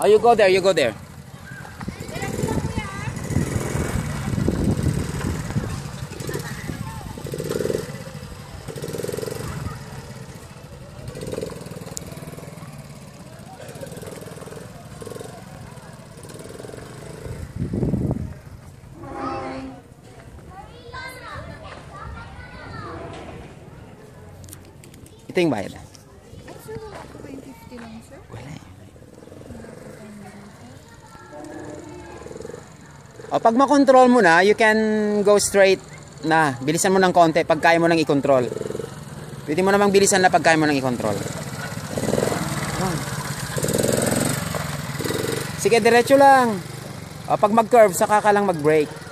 Oh, you go there, you go there. Ito yung bayad. Ay, sir, wala po ba yung 50 lang, sir? Wala eh. O, pag makontrol mo na, you can go straight na. Bilisan mo ng konti pag kaya mo nang i-control. Pwede mo namang bilisan na pag kaya mo nang i-control. Oh. Sige, diretso lang. O, pag mag-curve, saka ka lang mag-brake.